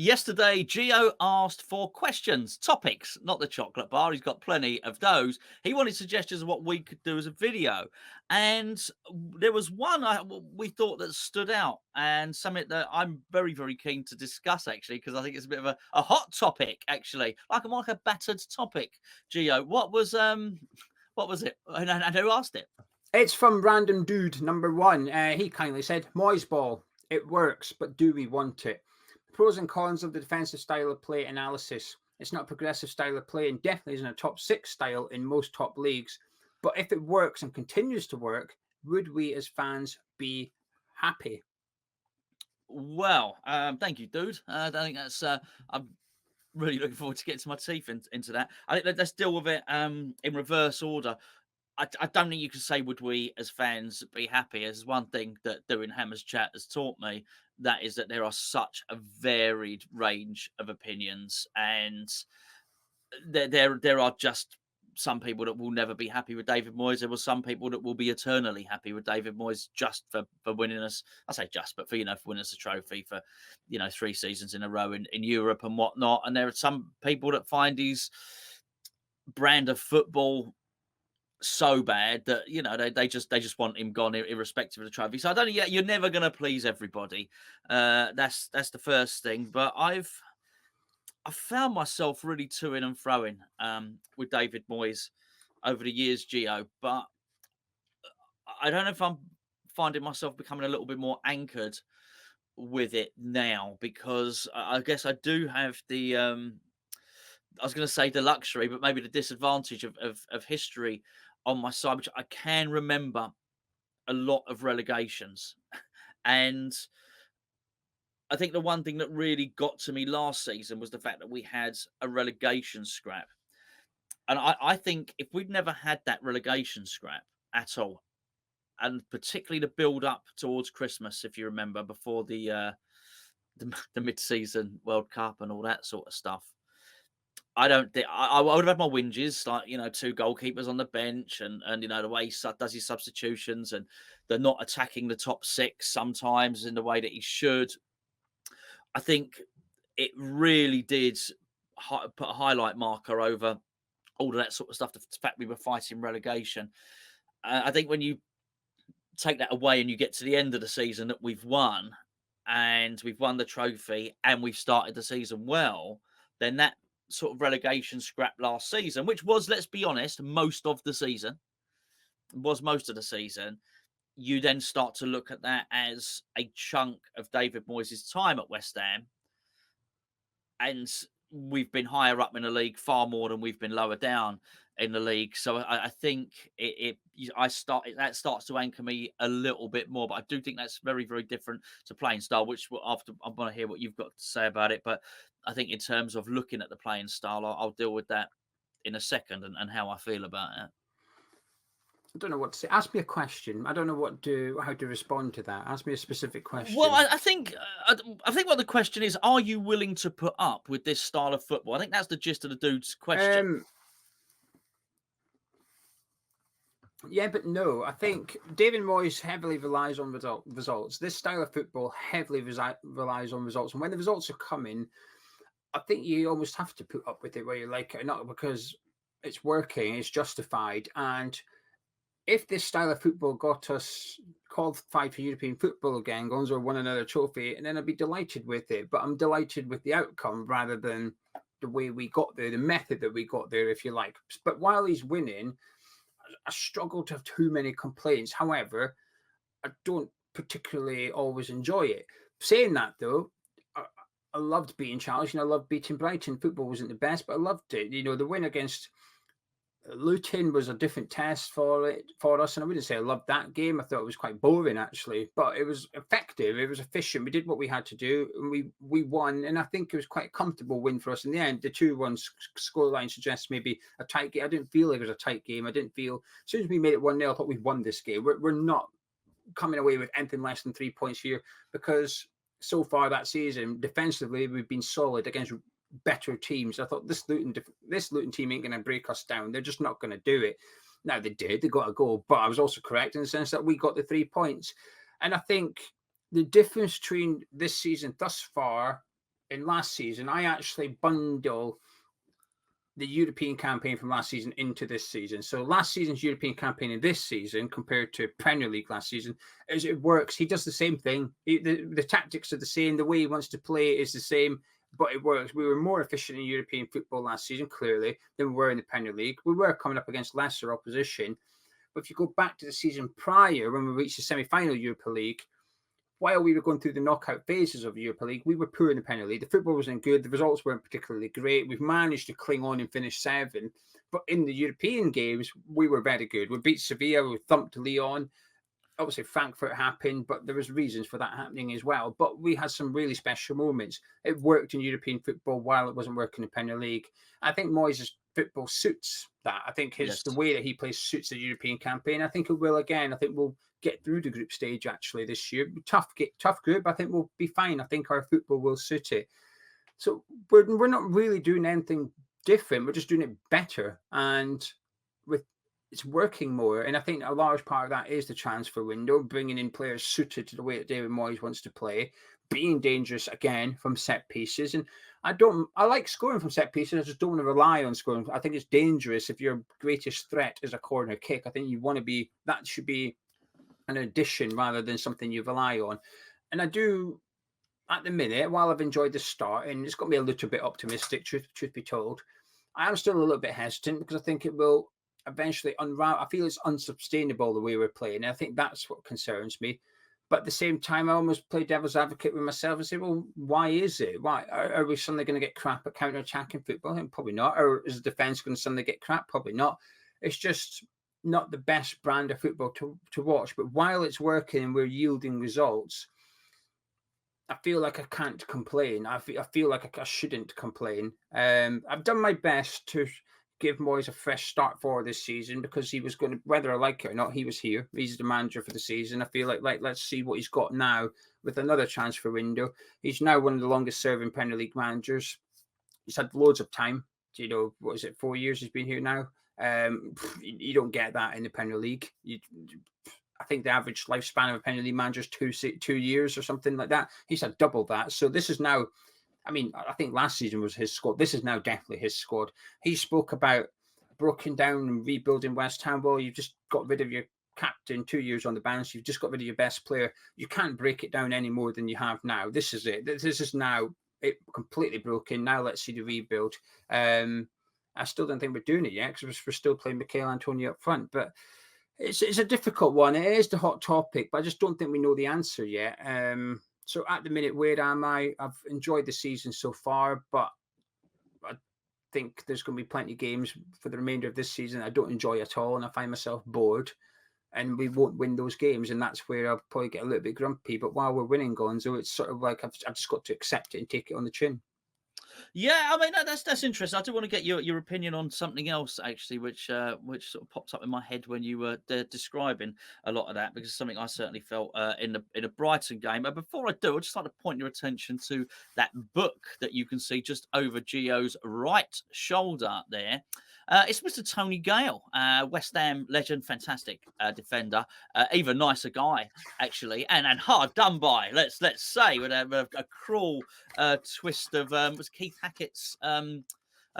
Yesterday, Gio asked for questions, topics, not the chocolate bar. He's got plenty of those. He wanted suggestions of what we could do as a video. And there was one we thought that stood out and something that I'm very, very keen to discuss, actually, because I think it's a bit of a hot topic, actually, like a battered topic. Gio, what was it? And who asked it? It's from Random Dude number 1. He kindly said, Moyesball. It works, but do we want it? Pros and cons of the defensive style of play analysis. It's not a progressive style of play and definitely isn't a top 6 style in most top leagues. But if it works and continues to work, would we as fans be happy? Well, thank you, dude. I think that's. I'm really looking forward to getting my teeth into that. I think let's deal with it in reverse order. I don't think you can say would we as fans be happy. There's one thing that doing Hammers Chat has taught me, that is that there are such a varied range of opinions, and there are just some people that will never be happy with David Moyes. There were some people that will be eternally happy with David Moyes just for winning us. I say just, but for winning us a trophy for 3 seasons in a row in Europe and whatnot. And there are some people that find his brand of football so bad that they just want him gone irrespective of the trophy. So I don't think you're never going to please everybody. That's the first thing. But I've found myself really toing and froing with David Moyes over the years, Gio. But I don't know if I'm finding myself becoming a little bit more anchored with it now, because I guess I do have the I was going to say the luxury, but maybe the disadvantage of history on my side, which I can remember a lot of relegations. And I think the one thing that really got to me last season was the fact that we had a relegation scrap. And I think if we'd never had that relegation scrap at all, and particularly the build up towards Christmas, if you remember, before the mid-season World Cup and all that sort of stuff, I don't think I would have had my whinges, like, 2 goalkeepers on the bench and the way he does his substitutions, and they're not attacking the top 6 sometimes in the way that he should. I think it really did put a highlight marker over all of that sort of stuff. The fact we were fighting relegation. I think when you take that away and you get to the end of the season that we've won, and we've won the trophy and we've started the season well, then that sort of relegation scrap last season, which was, let's be honest, most of the season, you then start to look at that as a chunk of David Moyes' time at West Ham. And we've been higher up in the league far more than we've been lower down in the league. So I think that starts to anchor me a little bit more. But I do think that's very, very different to playing style, which after I want to hear what you've got to say about it. But I think in terms of looking at the playing style, I'll deal with that in a second and how I feel about it. I don't know what to say. Ask me a question. I don't know how to respond to that. Ask me a specific question. Well, I think what the question is: are you willing to put up with this style of football? I think that's the gist of the dude's question. Yeah, but no. I think David Moyes heavily relies on results. This style of football heavily relies on results, and when the results are coming, I think you almost have to put up with it, whether you like it or not, because it's working, it's justified, and if this style of football got us qualified for European football again, Gonzo won another trophy, and then I'd be delighted with it. But I'm delighted with the outcome rather than the way we got there, the method that we got there, if you like. But while he's winning, I struggle to have too many complaints. However, I don't particularly always enjoy it. Saying that, though, I loved beating Chelsea, and I loved beating Brighton. Football wasn't the best, but I loved it. The win against Luton was a different test for us, and I wouldn't say I loved that game. I thought it was quite boring, actually, but it was effective. It was efficient. We did what we had to do, and we won. And I think it was quite a comfortable win for us in the end. The 2-1 scoreline suggests maybe a tight game. I didn't feel like it was a tight game. I didn't feel, as soon as we made it 1-0, I thought we'd won this game. We're not coming away with anything less than 3 points here, because so far that season, defensively, we've been solid against better teams. I thought this Luton team ain't going to break us down. They're just not going to do it. Now they did. They got a goal, but I was also correct in the sense that we got the 3 points. And I think the difference between this season thus far in last season, I actually bundle the European campaign from last season into this season. So last season's European campaign in this season compared to Premier League last season, is it works. He does the same thing. The tactics are the same. The way he wants to play is the same, but it works. We were more efficient in European football last season, clearly, than we were in the Premier League. We were coming up against lesser opposition. But if you go back to the season prior, when we reached the semi-final Europa League, while we were going through the knockout phases of the Europa League, we were poor in the Premier League. The football wasn't good. The results weren't particularly great. We've managed to cling on and finish 7th. But in the European games, we were very good. We beat Sevilla. We thumped Lyon. Obviously, Frankfurt happened, but there was reasons for that happening as well. But we had some really special moments. It worked in European football while it wasn't working in the Premier League. I think Moyes' football suits that. I think the way that he plays suits the European campaign. I think it will again. I think we'll get through the group stage actually this year. Tough group. I think we'll be fine. I think our football will suit it. So we're not really doing anything different. We're just doing it better, and it's working more. And I think a large part of that is the transfer window, bringing in players suited to the way that David Moyes wants to play, being dangerous again from set pieces. And I like scoring from set pieces. I just don't want to rely on scoring. I think it's dangerous if your greatest threat is a corner kick. I think that should be an addition rather than something you rely on. And I do, at the minute, while I've enjoyed the start, and it's got me a little bit optimistic, truth be told, I am still a little bit hesitant because I think it will eventually unravel. I feel it's unsustainable the way we're playing. And I think that's what concerns me. But at the same time, I almost play devil's advocate with myself and say, well, why is it? Why are we suddenly going to get crap at counter-attacking football? Probably not. Or is the defence going to suddenly get crap? Probably not. It's just not the best brand of football to watch. But while it's working and we're yielding results, I feel like I can't complain. I feel like I shouldn't complain. I've done my best to give Moyes a fresh start for this season because he was going to, whether I like it or not, he was here. He's the manager for the season. I feel like let's see what he's got now with another transfer window. He's now one of the longest serving Premier League managers. He's had loads of time. What is it, 4 years he's been here now? You don't get that in the Premier League. I think the average lifespan of a Premier League manager is 2 years or something like that. He's had double that. So this is now, I think last season was his squad. This is now definitely his squad. He spoke about broken down and rebuilding West Ham. Well, you've just got rid of your captain, 2 years on the bench. You've just got rid of your best player. You can't break it down any more than you have now. This is it. This is now it completely broken. Now let's see the rebuild. I still don't think we're doing it yet because we're still playing Mikel Antonio up front. But it's a difficult one. It is the hot topic, but I just don't think we know the answer yet. So at the minute, where am I? I've enjoyed the season so far, but I think there's going to be plenty of games for the remainder of this season I don't enjoy at all, and I find myself bored, and we won't win those games, and that's where I'll probably get a little bit grumpy. But while we're winning, Gonzo, it's sort of like I've just got to accept it and take it on the chin. Yeah, that's interesting. I do want to get your opinion on something else actually, which sort of popped up in my head when you were describing a lot of that, because it's something I certainly felt in a Brighton game. But before I do, I'd just like to point your attention to that book that you can see just over Gio's right shoulder there. It's Mr. Tony Gale, West Ham legend, fantastic defender, even nicer guy actually, and hard done by. Let's say with a cruel twist of was Keith Hackett's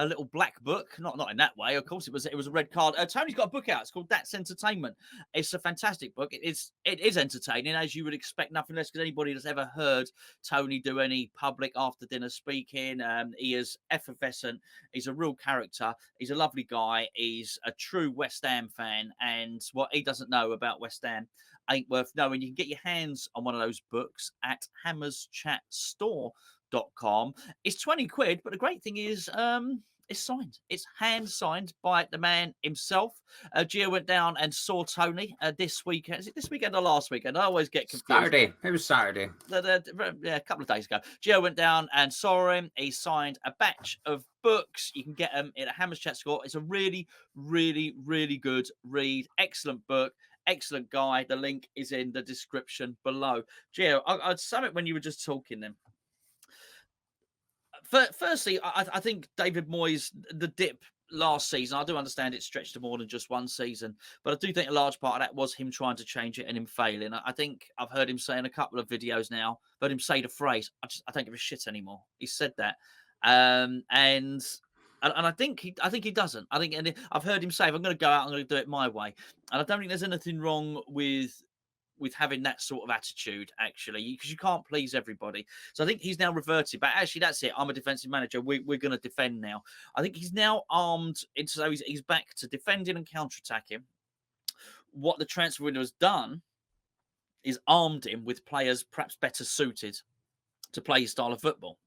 a little black book, not in that way, of course. It was a red card. Tony's got a book out. It's called That's Entertainment. It's a fantastic book. It is entertaining, as you would expect, nothing less, because anybody that's ever heard Tony do any public after dinner speaking, he is effervescent. He's a real character. He's a lovely guy. He's a true West Ham fan, and what he doesn't know about West Ham ain't worth knowing. You can get your hands on one of those books at hammerschatstore.com. It's 20 quid, but the great thing is it's signed. It's hand signed by the man himself. Gio went down and saw Tony this weekend. Is it this weekend or last weekend? I always get confused. Saturday. It was Saturday. Yeah, a couple of days ago. Gio went down and saw him. He signed a batch of books. You can get them in a Hammer's Chat Store. It's a really, really, really good read. Excellent book. Excellent guy. The link is in the description below. Gio, I'd sum it when you were just talking then. Firstly, I think David Moyes, the dip last season. I do understand it stretched to more than just one season, but I do think a large part of that was him trying to change it and him failing. I think I've heard him say in a couple of videos now, heard him say the phrase, I don't give a shit anymore. He said that. And I think he doesn't. I think, and I've heard him say, if I'm going to go out, I'm going to do it my way. And I don't think there's anything wrong with having that sort of attitude, actually, because you can't please everybody. So I think he's now reverted. But actually, that's it. I'm a defensive manager. We're going to defend now. I think he's now armed. So he's back to defending and counter-attacking. What the transfer window has done is armed him with players perhaps better suited to play his style of football.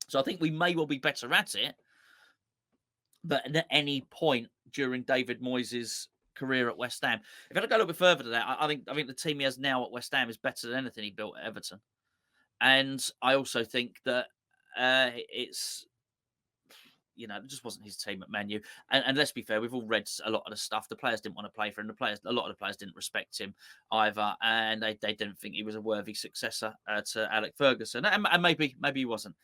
So I think we may well be better at it. But at any point during David Moyes' career at West Ham, if I go a little bit further to that, I think the team he has now at West Ham is better than anything he built at Everton. And I also think that it's, it just wasn't his team at Man U. And let's be fair, we've all read a lot of the stuff. The players didn't want to play for him. A lot of the players didn't respect him either, and they didn't think he was a worthy successor to Alex Ferguson. And maybe he wasn't.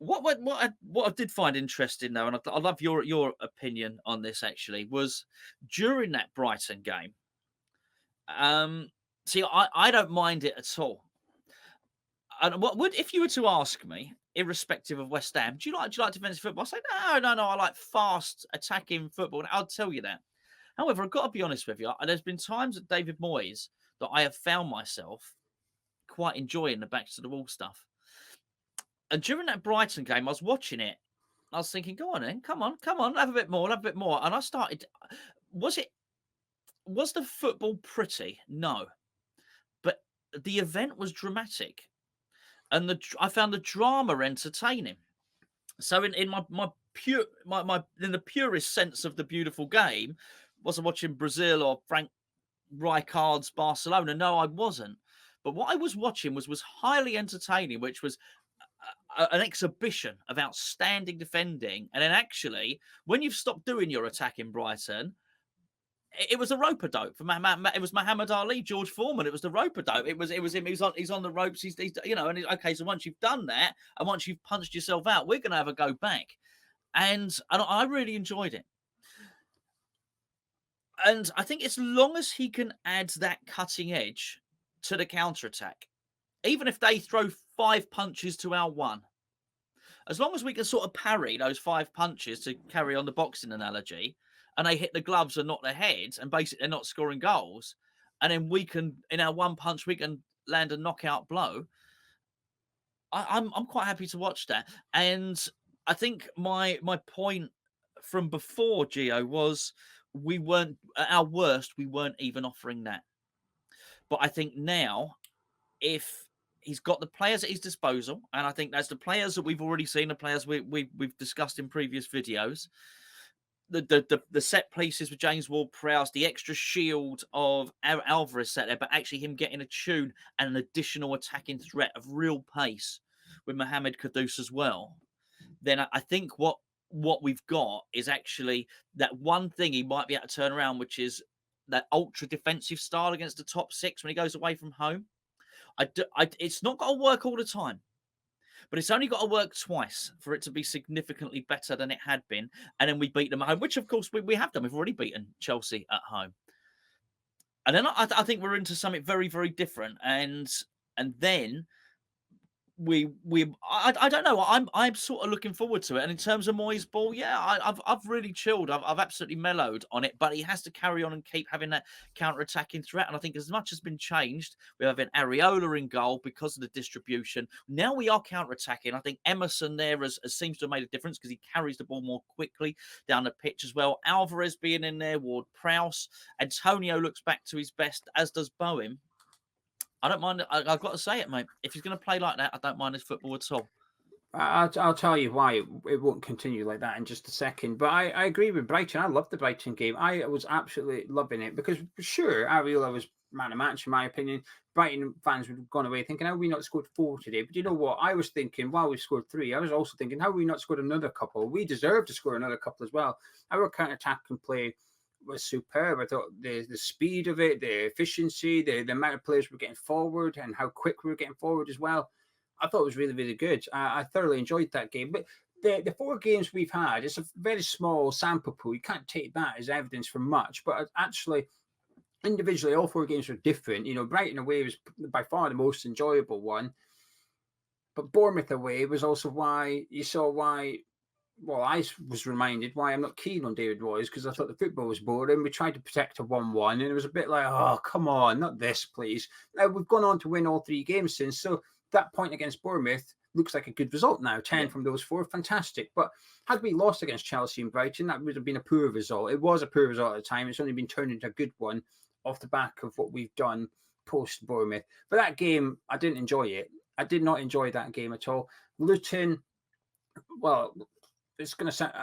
What I did find interesting, though, and I love your opinion on this, actually, was during that Brighton game. See, I don't mind it at all. And if you were to ask me, irrespective of West Ham, do you like defensive football? I say no. I like fast attacking football. And I'll tell you that. However, I've got to be honest with you. There's been times at David Moyes that I have found myself quite enjoying the backs to the wall stuff. And during that Brighton game, I was watching it. I was thinking, go on then, come on, have a bit more. And I started, was the football pretty? No. But the event was dramatic. And I found the drama entertaining. So in in the purest sense of the beautiful game, was I watching Brazil or Frank Rijkaard's Barcelona? No, I wasn't. But what I was watching was highly entertaining, which was an exhibition of outstanding defending. And then actually, when you've stopped doing your attack in Brighton, it was a rope-a-dope for it was Muhammad Ali, George Foreman. It was the rope-a-dope. It was him. He's on the ropes. He's okay. So once you've done that, and once you've punched yourself out, we're going to have a go back. And I really enjoyed it. And I think as long as he can add that cutting edge to the counter-attack, even if they throw 5 punches to our 1, as long as we can sort of parry those 5 punches, to carry on the boxing analogy, and they hit the gloves and not the heads, and basically they're not scoring goals, and then we can, in our 1 punch, we can land a knockout blow. I'm quite happy to watch that. And I think my point from before, Gio, was we weren't at our worst. We weren't even offering that. But I think now, if he's got the players at his disposal, and I think that's the players that we've already seen, the players we've discussed in previous videos. The set pieces with James Ward-Prowse, the extra shield of Alvarez set there, but actually him getting a tune and an additional attacking threat of real pace with Mohamed Kudus as well. Then I think what we've got is actually that one thing he might be able to turn around, which is that ultra defensive style against the top 6 when he goes away from home. It's not got to work all the time, but it's only got to work twice for it to be significantly better than it had been. And then we beat them at home, which of course we have done. We've already beaten Chelsea at home. And then I think we're into something very, very different. And then I don't know. I'm sort of looking forward to it. And in terms of Moyesball, yeah, I've really chilled. I've absolutely mellowed on it. But he has to carry on and keep having that counter-attacking threat. And I think as much has been changed, we have an Areola in goal because of the distribution. Now we are counter-attacking. I think Emerson there seems to have made a difference because he carries the ball more quickly down the pitch as well. Alvarez being in there, Ward-Prowse, Antonio looks back to his best, as does Bowen. I don't mind. I've got to say it, mate. If he's going to play like that, I don't mind his football at all. I'll tell you why it won't continue like that in just a second. But I agree with Brighton. I loved the Brighton game. I was absolutely loving it because, sure, Areola was man of match, in my opinion. Brighton fans would have gone away thinking, how have we not scored 4 today? But you know what? I was thinking, while we scored 3, I was also thinking, how have we not scored another couple? We deserve to score another couple as well. Our counter-attack and play was superb. I thought the speed of it, the efficiency, the amount of players we're getting forward and how quick we were getting forward as well. I thought it was really, really good. I thoroughly enjoyed that game. But the 4 games we've had, it's a very small sample pool. You can't take that as evidence for much, but actually, individually, all 4 games are different. Brighton away was by far the most enjoyable one, but Bournemouth away was also why you saw why. Well, I was reminded why I'm not keen on David Moyes, because I thought the football was boring. We tried to protect a 1-1, and it was a bit like, oh, come on, not this, please. Now, we've gone on to win all 3 games since, so that point against Bournemouth looks like a good result now. 10 from those 4, fantastic. But had we lost against Chelsea and Brighton, that would have been a poor result. It was a poor result at the time. It's only been turned into a good one off the back of what we've done post Bournemouth. But that game, I didn't enjoy it. I did not enjoy that game at all. Luton, well, it's going to sound,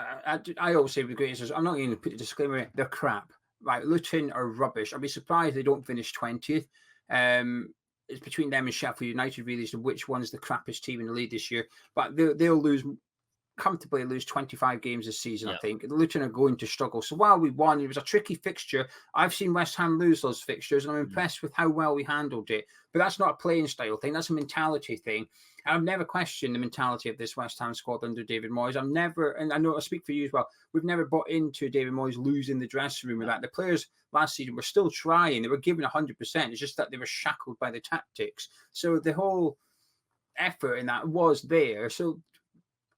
I always say with greatest, I'm not going to put a disclaimer in, they're crap. Right, Luton are rubbish. I'd be surprised they don't finish 20th. It's between them and Sheffield United, really, as to which one's the crappiest team in the league this year. But they'll comfortably lose 25 games this season, I think. Luton are going to struggle. So while we won, it was a tricky fixture. I've seen West Ham lose those fixtures, and I'm impressed with how well we handled it. But that's not a playing style thing. That's a mentality thing. And I've never questioned the mentality of this West Ham squad under David Moyes. I've never, and I know I speak for you as well, we've never bought into David Moyes losing the dressing room with that. The players last season were still trying. They were giving 100%. It's just that they were shackled by the tactics. So the whole effort in that was there. So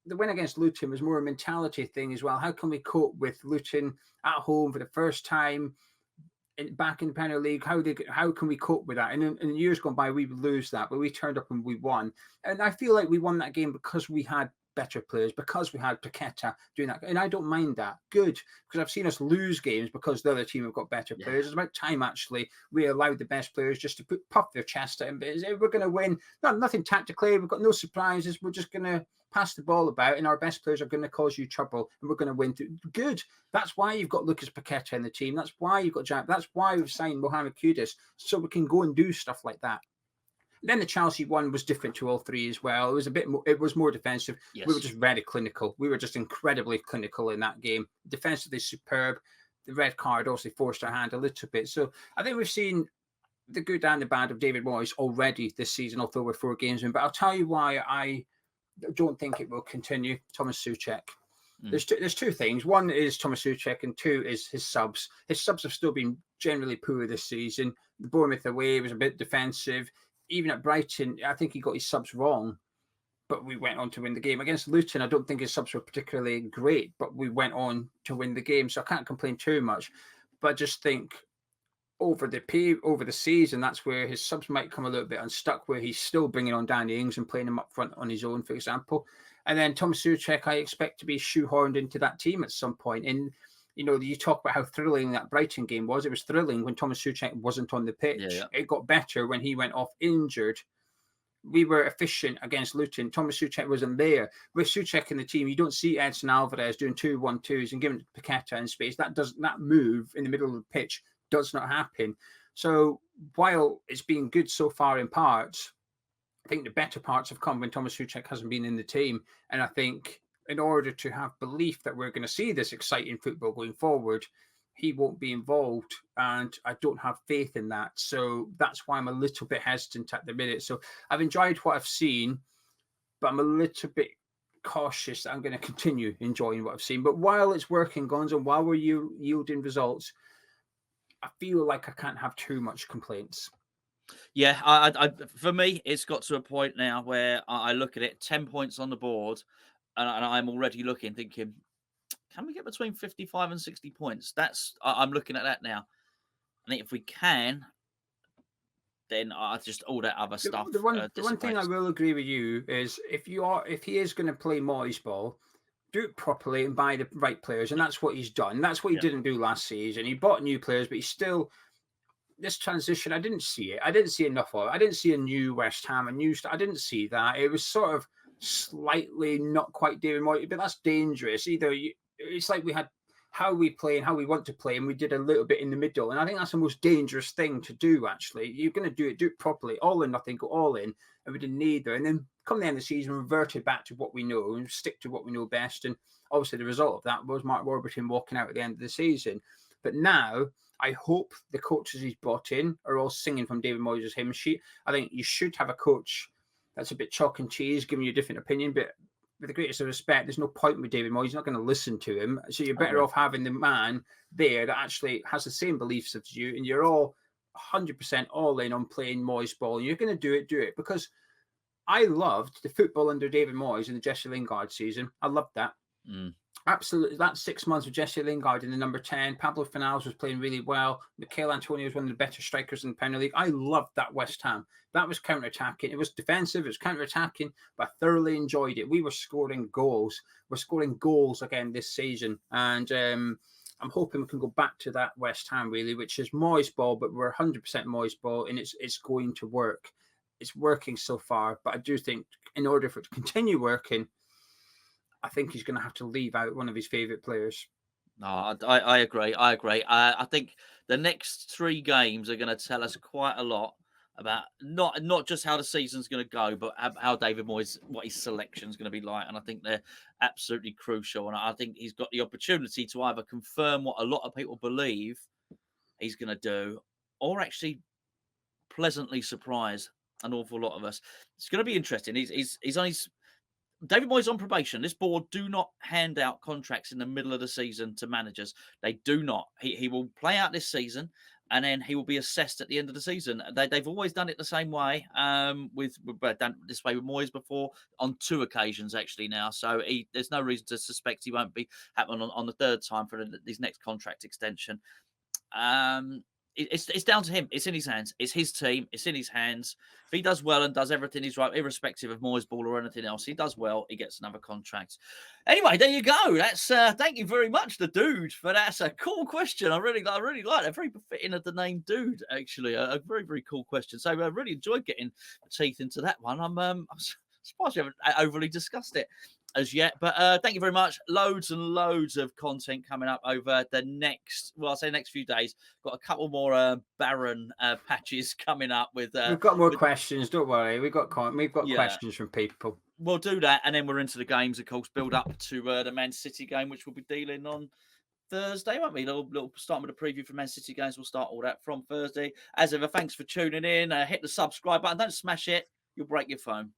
the win against Luton was more a mentality thing as well. How can we cope with Luton at home for the first time back in the Premier League? How can we cope with that? And in years gone by, we would lose that, but we turned up and we won. And I feel like we won that game because we had better players, because we had Paqueta doing that. And I don't mind that. Good, because I've seen us lose games because the other team have got better players. It's about time, actually, we allowed the best players just to puff their chest out. We're going to win. Nothing tactically. We've got no surprises. We're just going to pass the ball about, and our best players are going to cause you trouble, and we're going to win. Good. That's why you've got Lucas Paqueta in the team. That's why you've got Jack. That's why we've signed Mohamed Kudus, so we can go and do stuff like that. Then the Chelsea one was different to all 3 as well. It was a bit more, it was more defensive. Yes. We were just very clinical. We were just incredibly clinical in that game. Defensively superb. The red card also forced our hand a little bit. So I think we've seen the good and the bad of David Moyes already this season, although we're 4 games in. But I'll tell you why I don't think it will continue. Thomas Souček. There's 2 things. One is Thomas Souček, and 2 is his subs. His subs have still been generally poor this season. The Bournemouth away was a bit defensive. Even at Brighton, I think he got his subs wrong, but we went on to win the game. Against Luton, I don't think his subs were particularly great, but we went on to win the game, so I can't complain too much. But I just think over the season, that's where his subs might come a little bit unstuck, where he's still bringing on Danny Ings and playing him up front on his own, for example. And then Thomas Souček, I expect to be shoehorned into that team at some point. And you talk about how thrilling that Brighton game was. It was thrilling when Thomas Souček wasn't on the pitch. It got better when he went off injured. We were efficient against Luton. Thomas Souček wasn't there. With Souček in the team, you don't see Edson Alvarez doing 2-1-2s and giving Paqueta in space. That move in the middle of the pitch does not happen. So while it's been good so far in parts, I think the better parts have come when Thomas Souček hasn't been in the team. And I think in order to have belief that we're going to see this exciting football going forward, he won't be involved. And I don't have faith in that. So that's why I'm a little bit hesitant at the minute. So I've enjoyed what I've seen, but I'm a little bit cautious that I'm going to continue enjoying what I've seen. But while it's working, Gonzo, while we're yielding results, I feel like I can't have too much complaints. Yeah, I for me, it's got to a point now where I look at it, 10 points on the board, and I'm already thinking, can we get between 55 and 60 points? I'm looking at that now. I think if we can, then just all that other stuff. The one thing I will agree with you is if he is going to play Moyesball, do it properly and buy the right players, and that's what he's done. That's what he didn't do last season. He bought new players, but he's still. This transition, I didn't see it. I didn't see enough of it. I didn't see a new West Ham, I didn't see that. It was sort of slightly not quite David Moyes, but that's dangerous. It's like we had how we play and how we want to play, and we did a little bit in the middle. And I think that's the most dangerous thing to do, actually. You're going to do it properly. All in nothing, go all in. And we didn't need that. And then come the end of the season, reverted back to what we know and stick to what we know best. And obviously the result of that was Mark Warburton walking out at the end of the season. But now, I hope the coaches he's brought in are all singing from David Moyes' hymn sheet. I think you should have a coach that's a bit chalk and cheese, giving you a different opinion, but with the greatest of respect, there's no point with David Moyes. He's not going to listen to him. So you're better Agree. off having the man there that actually has the same beliefs as you, and you're all 100% all in on playing Moyesball. And you're going to do it. Because I loved the football under David Moyes in the Jesse Lingard season. I loved that. Absolutely. That 6 months with Jesse Lingard in the number 10. Pablo Fornals was playing really well. Mikel Antonio was one of the better strikers in the Premier League. I loved that West Ham. That was counter-attacking. It was defensive. It was counter-attacking, but I thoroughly enjoyed it. We were scoring goals. We're scoring goals again this season. And I'm hoping we can go back to that West Ham, really, which is Moyes ball, but we're 100% Moyes ball, and it's going to work. It's working so far, but I do think in order for it to continue working, I think he's going to have to leave out one of his favourite players. No, I agree. I think the next 3 games are going to tell us quite a lot about not just how the season's going to go, but how David Moyes, what his selection is going to be like. And I think they're absolutely crucial. And I think he's got the opportunity to either confirm what a lot of people believe he's going to do, or actually pleasantly surprise an awful lot of us. It's going to be interesting. He's only David Moyes on probation. This board do not hand out contracts in the middle of the season to managers. They do not. He will play out this season, and then he will be assessed at the end of the season. They've always done it the same way. Done this way with Moyes before on 2 occasions actually now. So there's no reason to suspect he won't be happening on the 3rd time for his next contract extension. It's down to him. It's in his hands. It's his team. It's in his hands. If he does well and does everything he's right, irrespective of Moyesball or anything else, he does well, he gets another contract. Anyway, there you go. That's thank you very much, the dude, for that's a cool question. I really like it. Very befitting of the name dude, actually. A very, very cool question. So I really enjoyed getting teeth into that one. I'm surprised we haven't overly discussed it as yet, but thank you very much. Loads and loads of content coming up over the next few days. Got a couple more barren patches coming up with we've got more questions, don't worry. We've got questions from people. We'll do that, and then we're into the games, of course, build up to the Man City game, which we'll be dealing on Thursday, won't we? Little starting with a preview for Man City games. We'll start all that from Thursday. As ever, thanks for tuning in. Hit the subscribe button. Don't smash it. You'll break your phone.